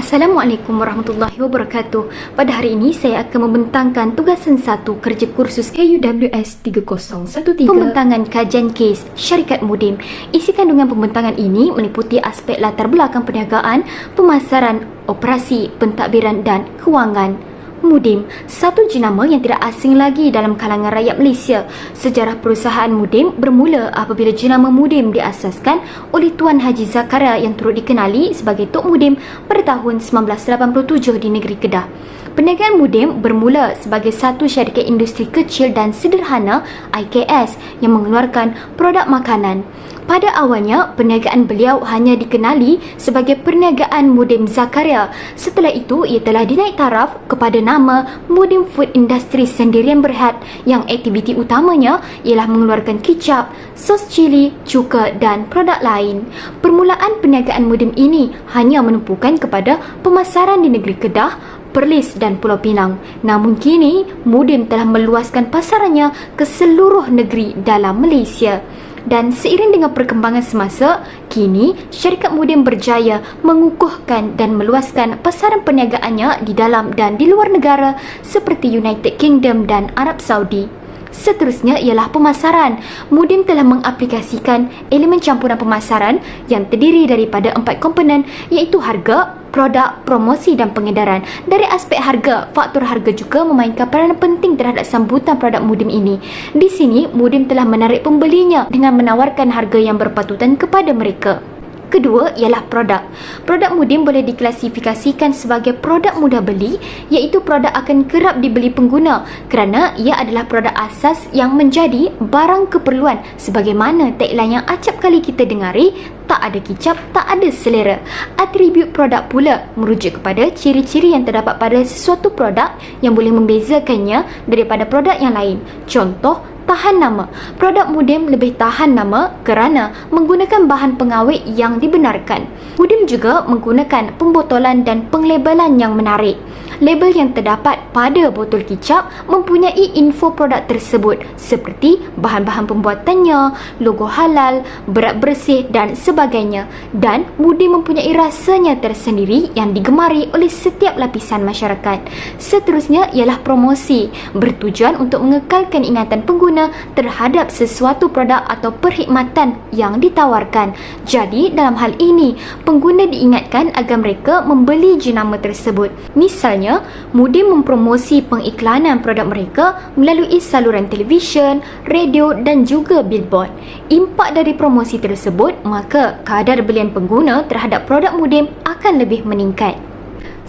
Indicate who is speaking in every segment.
Speaker 1: Assalamualaikum warahmatullahi wabarakatuh. Pada hari ini saya akan membentangkan tugasan 1 kerja kursus KUWS 3013, pembentangan kajian kes syarikat Mudim. Isi kandungan pembentangan ini meliputi aspek latar belakang perniagaan, pemasaran, operasi, pentadbiran dan kewangan. Mudim, satu jenama yang tidak asing lagi dalam kalangan rakyat Malaysia. Sejarah perusahaan Mudim bermula apabila jenama Mudim diasaskan oleh Tuan Haji Zakaria yang turut dikenali sebagai Tok Mudim pada tahun 1987 di negeri Kedah. Perniagaan Mudim bermula sebagai satu syarikat industri kecil dan sederhana IKS yang mengeluarkan produk makanan. Pada awalnya, perniagaan beliau hanya dikenali sebagai Perniagaan Mudim Zakaria. Setelah itu, ia telah dinaik taraf kepada nama Mudim Food Industry Sendirian Berhad yang aktiviti utamanya ialah mengeluarkan kicap, sos cili, cuka dan produk lain. Permulaan perniagaan Mudim ini hanya menumpukan kepada pemasaran di negeri Kedah, Perlis dan Pulau Pinang. Namun kini, Mudim telah meluaskan pasarannya ke seluruh negeri dalam Malaysia. Dan seiring dengan perkembangan semasa, kini syarikat Mudim berjaya mengukuhkan dan meluaskan pasaran perniagaannya di dalam dan di luar negara seperti United Kingdom dan Arab Saudi. Seterusnya ialah pemasaran. Mudim telah mengaplikasikan elemen campuran pemasaran yang terdiri daripada 4 komponen, iaitu harga, produk, promosi dan pengedaran. Dari aspek harga, faktor harga juga memainkan peranan penting terhadap sambutan produk Mudim ini. Di sini, Mudim telah menarik pembelinya dengan menawarkan harga yang berpatutan kepada mereka. Kedua ialah produk. Produk Mudim boleh diklasifikasikan sebagai produk mudah beli, iaitu produk akan kerap dibeli pengguna kerana ia adalah produk asas yang menjadi barang keperluan, sebagaimana tagline yang acap kali kita dengari, tak ada kicap, tak ada selera. Atribut produk pula merujuk kepada ciri-ciri yang terdapat pada sesuatu produk yang boleh membezakannya daripada produk yang lain. Contoh, tahan nama. Produk Mudim lebih tahan nama kerana menggunakan bahan pengawet yang dibenarkan. Mudim juga menggunakan pembotolan dan penglabelan yang menarik. Label yang terdapat pada botol kicap mempunyai info produk tersebut seperti bahan-bahan pembuatannya, logo halal, berat bersih dan sebagainya. Dan Mudim mempunyai rasanya tersendiri yang digemari oleh setiap lapisan masyarakat. Seterusnya ialah promosi, bertujuan untuk mengekalkan ingatan pengguna terhadap sesuatu produk atau perkhidmatan yang ditawarkan. Jadi dalam hal ini, pengguna diingatkan agar mereka membeli jenama tersebut. Misalnya, Mudim mempromosi pengiklanan produk mereka melalui saluran televisyen, radio dan juga billboard. Impak dari promosi tersebut, maka kadar belian pengguna terhadap produk Mudim akan lebih meningkat.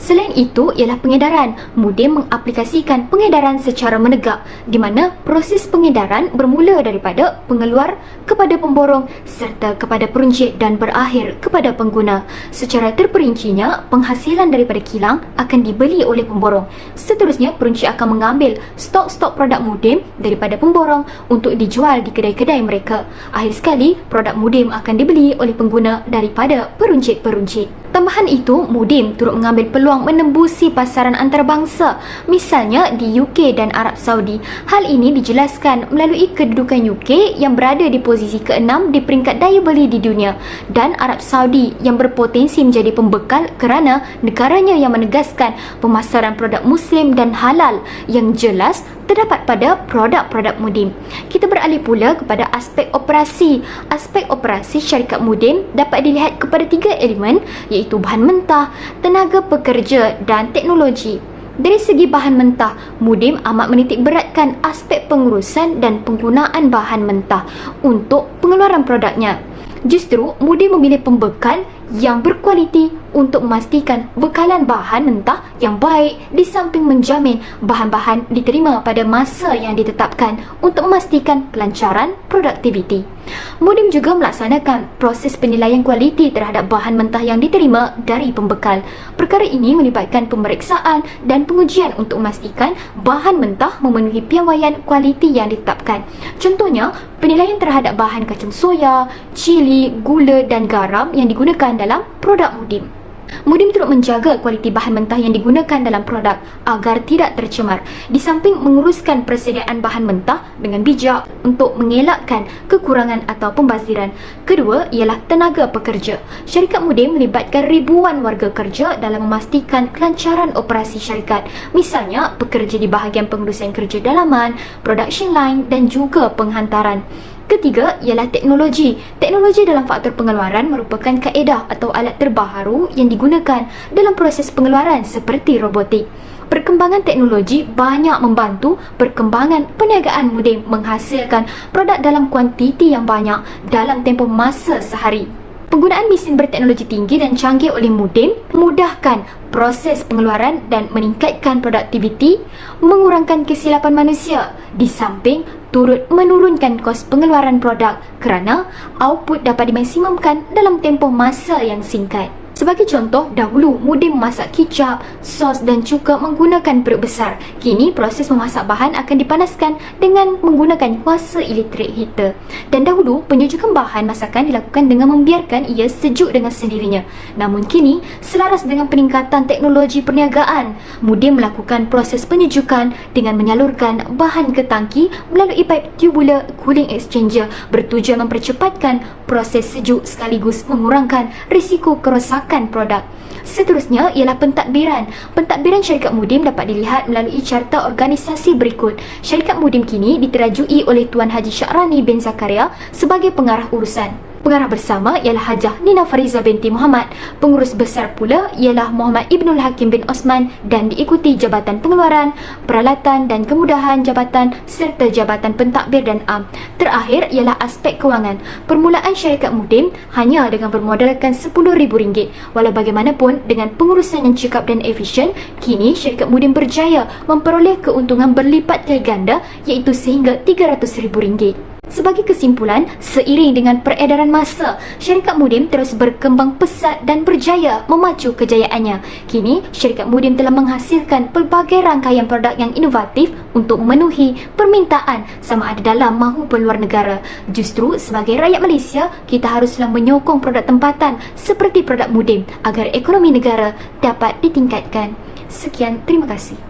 Speaker 1: Selain itu ialah pengedaran. Mudim mengaplikasikan pengedaran secara menegak, di mana proses pengedaran bermula daripada pengeluar kepada pemborong serta kepada peruncit dan berakhir kepada pengguna. Secara terperincinya, penghasilan daripada kilang akan dibeli oleh pemborong. Seterusnya, peruncit akan mengambil stok-stok produk Mudim daripada pemborong untuk dijual di kedai-kedai mereka. Akhir sekali, produk Mudim akan dibeli oleh pengguna daripada peruncit-peruncit. Tambahan itu, Mudim turut mengambil peluang menembusi pasaran antarabangsa, misalnya di UK dan Arab Saudi. Hal ini dijelaskan melalui kedudukan UK yang berada di posisi ke-6 di peringkat daya beli di dunia, dan Arab Saudi yang berpotensi menjadi pembekal kerana negaranya yang menegaskan pemasaran produk Muslim dan halal yang jelas terdapat pada produk-produk Mudim. Kita beralih pula kepada aspek operasi. Aspek operasi syarikat Mudim dapat dilihat kepada 3 elemen, iaitu bahan mentah, tenaga pekerja dan teknologi. Dari segi bahan mentah, Mudim amat menitik beratkan aspek pengurusan dan penggunaan bahan mentah untuk pengeluaran produknya. Justru, Mudim memilih pembekal yang berkualiti untuk memastikan bekalan bahan mentah yang baik di samping menjamin bahan-bahan diterima pada masa yang ditetapkan untuk memastikan kelancaran produktiviti. Mudim juga melaksanakan proses penilaian kualiti terhadap bahan mentah yang diterima dari pembekal. Perkara ini melibatkan pemeriksaan dan pengujian untuk memastikan bahan mentah memenuhi piawaian kualiti yang ditetapkan. Contohnya, penilaian terhadap bahan kacang soya, cili, gula dan garam yang digunakan dalam produk Mudim. Mudim turut menjaga kualiti bahan mentah yang digunakan dalam produk agar tidak tercemar. Di samping menguruskan persediaan bahan mentah dengan bijak untuk mengelakkan kekurangan atau pembaziran. Kedua ialah tenaga pekerja. Syarikat Mudim melibatkan ribuan warga kerja dalam memastikan kelancaran operasi syarikat. Misalnya, pekerja di bahagian pengurusan kerja dalaman, production line dan juga penghantaran. Ketiga ialah teknologi. Teknologi dalam faktor pengeluaran merupakan kaedah atau alat terbaharu yang digunakan dalam proses pengeluaran seperti robotik. Perkembangan teknologi banyak membantu perkembangan perniagaan Mudim menghasilkan produk dalam kuantiti yang banyak dalam tempoh masa sehari. Penggunaan mesin berteknologi tinggi dan canggih oleh Mudim memudahkan proses pengeluaran dan meningkatkan produktiviti, mengurangkan kesilapan manusia, di samping turut menurunkan kos pengeluaran produk kerana output dapat dimaksimumkan dalam tempoh masa yang singkat. Sebagai contoh, dahulu Mudim memasak kicap, sos dan cuka menggunakan periuk besar. Kini proses memasak bahan akan dipanaskan dengan menggunakan kuasa elektrik heater. Dan dahulu penyejukan bahan masakan dilakukan dengan membiarkan ia sejuk dengan sendirinya. Namun kini, selaras dengan peningkatan teknologi perniagaan, Mudim melakukan proses penyejukan dengan menyalurkan bahan ke tangki melalui pipe tubular cooling exchanger bertujuan mempercepatkan proses sejuk sekaligus mengurangkan risiko kerosakan produk. Seterusnya ialah pentadbiran. Pentadbiran syarikat Mudim dapat dilihat melalui carta organisasi berikut. Syarikat Mudim kini diterajui oleh Tuan Haji Syakrani bin Zakaria sebagai pengarah urusan. Pengarah bersama ialah Hajah Nina Fariza binti Muhammad. Pengurus besar pula ialah Muhammad Ibnul Hakim bin Osman dan diikuti Jabatan Pengeluaran, Peralatan dan Kemudahan Jabatan serta Jabatan Pentadbir dan Am. Terakhir ialah aspek kewangan. Permulaan syarikat Mudim hanya dengan bermodalkan RM10,000. Walau bagaimanapun, dengan pengurusan yang cekap dan efisien, kini syarikat Mudim berjaya memperoleh keuntungan berlipat kali ganda iaitu sehingga RM300,000. Sebagai kesimpulan, seiring dengan peredaran masa, syarikat Mudim terus berkembang pesat dan berjaya memacu kejayaannya. Kini, syarikat Mudim telah menghasilkan pelbagai rangkaian produk yang inovatif untuk memenuhi permintaan sama ada dalam maupun luar negara. Justru, sebagai rakyat Malaysia, kita haruslah menyokong produk tempatan seperti produk Mudim agar ekonomi negara dapat ditingkatkan. Sekian, terima kasih.